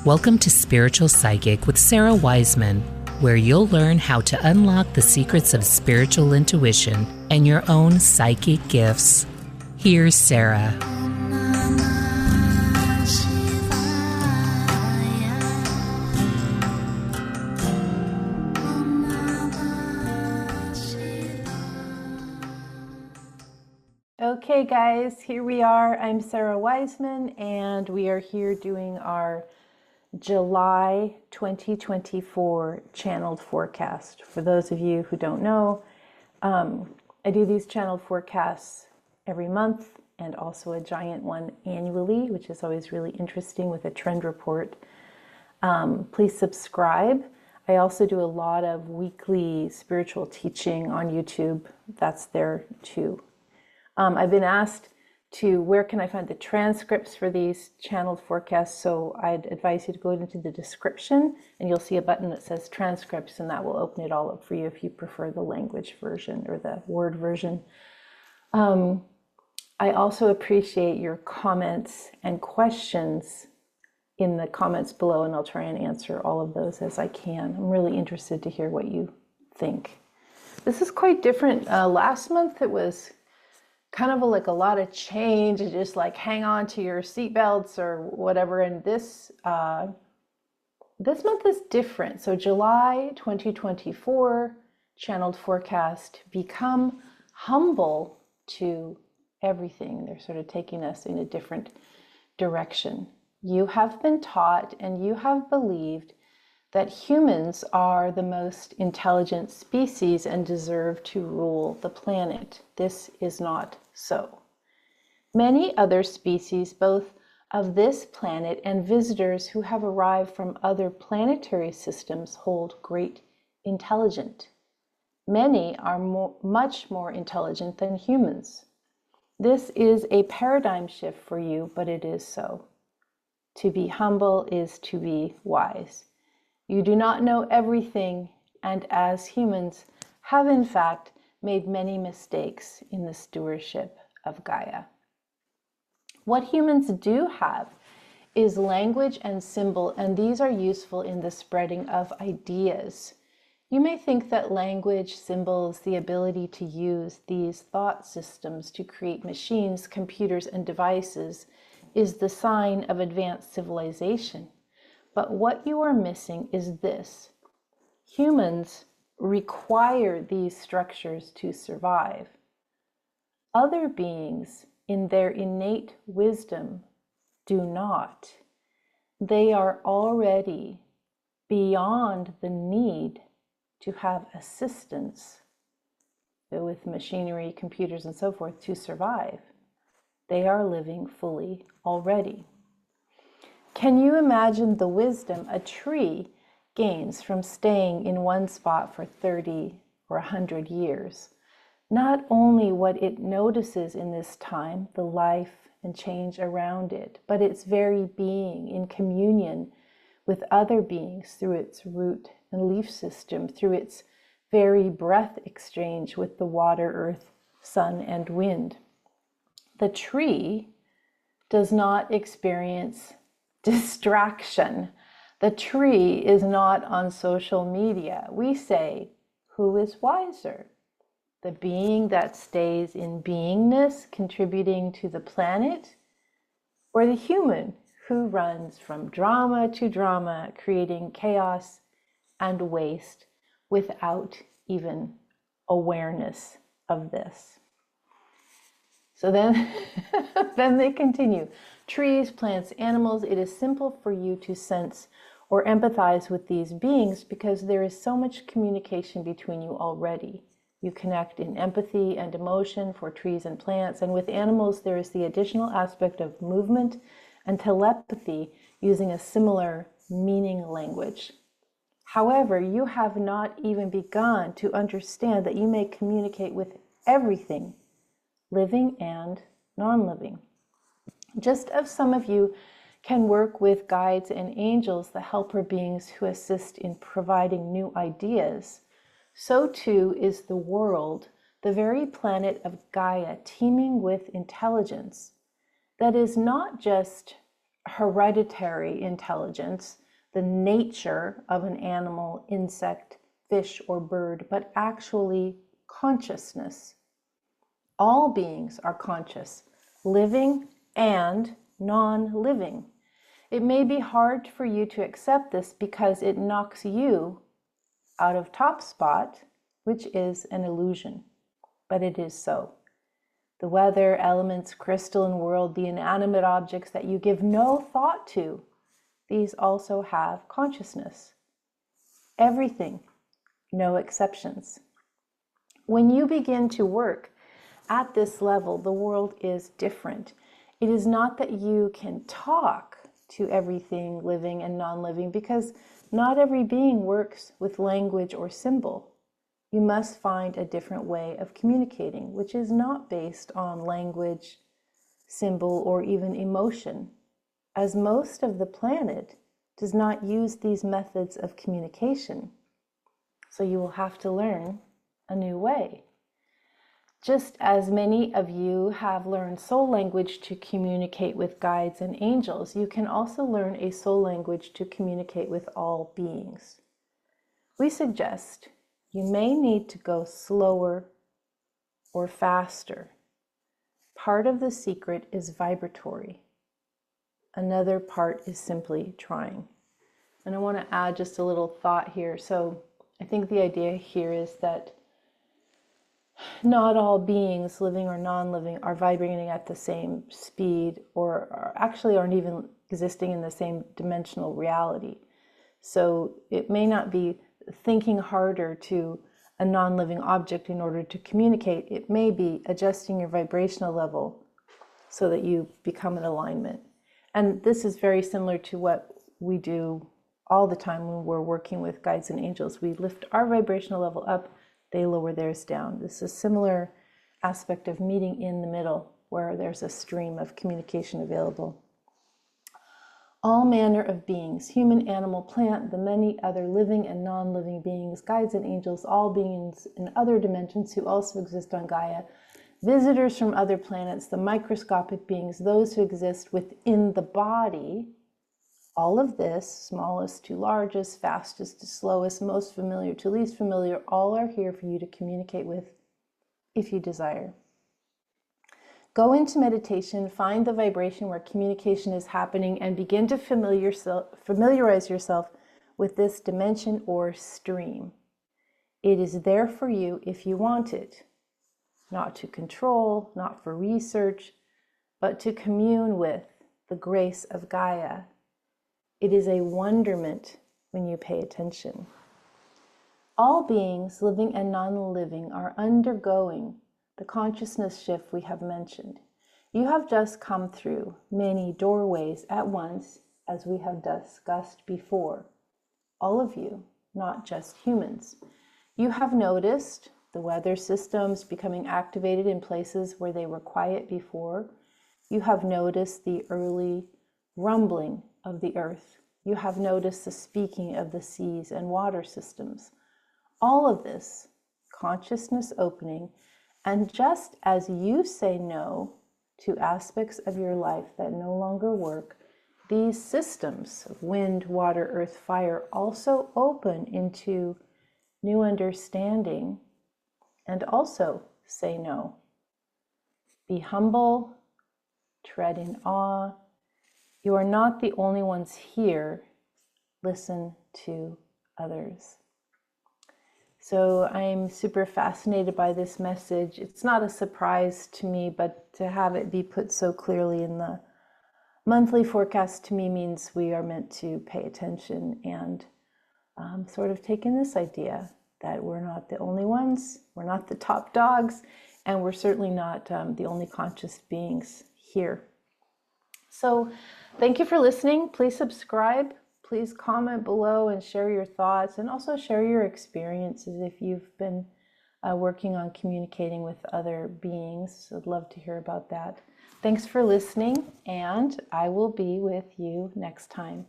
Welcome to Spiritual Psychic with Sarah Wiseman, where you'll learn how to unlock the secrets of spiritual intuition and your own psychic gifts. Here's Sarah. Okay guys, here we are. I'm Sarah Wiseman and we are here doing our July 2024 channeled forecast. For those of you who don't know, I do these channeled forecasts every month and also a giant one annually, which is always really interesting with a trend report. Please subscribe. I also do a lot of weekly spiritual teaching on YouTube. That's there too. I've been asked where can I find the transcripts for these channeled forecasts, so I'd advise you to go into the description and you'll see a button that says transcripts, and that will open it all up for you if you prefer the language version or the word version. I also appreciate your comments and questions in the comments below, and I'll try and answer all of those as I can. I'm really interested to hear what you think. This is quite different. Last month it was kind of like a lot of change, just like hang on to your seatbelts or whatever. And this month is different. So July 2024 channeled forecast, become humble to everything. They're sort of taking us in a different direction. You have been taught and you have believed that humans are the most intelligent species and deserve to rule the planet. This is not so. Many other species, both of this planet and visitors who have arrived from other planetary systems, hold great intelligence. Many are much more intelligent than humans. This is a paradigm shift for you, but it is so. To be humble is to be wise. You do not know everything, and as humans have in fact made many mistakes in the stewardship of Gaia. What humans do have is language and symbol, and these are useful in the spreading of ideas. You may think that language, symbols, the ability to use these thought systems to create machines, computers, and devices is the sign of advanced civilization. But what you are missing is this. Humans require these structures to survive. Other beings, in their innate wisdom, do not. They are already beyond the need to have assistance with machinery, computers, and so forth to survive. They are living fully already. Can you imagine the wisdom a tree gains from staying in one spot for 30 or 100 years? Not only what it notices in this time, the life and change around it, but its very being in communion with other beings through its root and leaf system, through its very breath exchange with the water, earth, sun, and wind. The tree does not experience distraction. The tree is not on social media. We say, who is wiser? The being that stays in beingness, contributing to the planet, or the human who runs from drama to drama, creating chaos and waste without even awareness of this? So then, then they continue. Trees, plants, animals, it is simple for you to sense or empathize with these beings because there is so much communication between you already. You connect in empathy and emotion for trees and plants, and with animals there is the additional aspect of movement and telepathy using a similar meaning language. However, you have not even begun to understand that you may communicate with everything, living and non-living. Just as some of you can work with guides and angels, the helper beings who assist in providing new ideas, so too is the world, the very planet of Gaia, teeming with intelligence that is not just hereditary intelligence, the nature of an animal, insect, fish, or bird, but actually consciousness. All beings are conscious, living and non-living. It may be hard for you to accept this because it knocks you out of top spot, which is an illusion, but it is so. The weather, elements, crystalline world, the inanimate objects that you give no thought to, these also have consciousness. Everything, no exceptions. When you begin to work at this level, the world is different. It is not that you can talk to everything living and non-living, because not every being works with language or symbol. You must find a different way of communicating, which is not based on language, symbol, or even emotion, as most of the planet does not use these methods of communication. So you will have to learn a new way. Just as many of you have learned soul language to communicate with guides and angels, you can also learn a soul language to communicate with all beings. We suggest you may need to go slower or faster. Part of the secret is vibratory. Another part is simply trying. And I want to add just a little thought here. So I think the idea here is that not all beings, living or non-living, are vibrating at the same speed, or actually aren't even existing in the same dimensional reality. So it may not be thinking harder to a non-living object in order to communicate. It may be adjusting your vibrational level so that you become in alignment. And this is very similar to what we do all the time when we're working with guides and angels. We lift our vibrational level up, they lower theirs down. This is a similar aspect of meeting in the middle, where there's a stream of communication available. All manner of beings, human, animal, plant, the many other living and non-living beings, guides and angels, all beings in other dimensions who also exist on Gaia, visitors from other planets, the microscopic beings, those who exist within the body, all of this, smallest to largest, fastest to slowest, most familiar to least familiar, all are here for you to communicate with if you desire. Go into meditation, find the vibration where communication is happening, and begin to familiarize yourself with this dimension or stream. It is there for you if you want it, not to control, not for research, but to commune with the grace of Gaia. It is a wonderment when you pay attention. All beings, living and non-living, are undergoing the consciousness shift we have mentioned. You have just come through many doorways at once, as we have discussed before. All of you, not just humans. You have noticed the weather systems becoming activated in places where they were quiet before. You have noticed the early rumbling of the earth. You have noticed the speaking of the seas and water systems. All of this, consciousness opening, and just as you say no to aspects of your life that no longer work, these systems of wind, water, earth, fire also open into new understanding and also say no. Be humble, tread in awe. You are not the only ones here. Listen to others. So I'm super fascinated by this message. It's not a surprise to me, but to have it be put so clearly in the monthly forecast to me means we are meant to pay attention and sort of take in this idea that we're not the only ones, we're not the top dogs, and we're certainly not the only conscious beings here. So thank you for listening. Please subscribe. Please comment below and share your thoughts, and also share your experiences if you've been working on communicating with other beings. I'd love to hear about that. Thanks for listening, and I will be with you next time.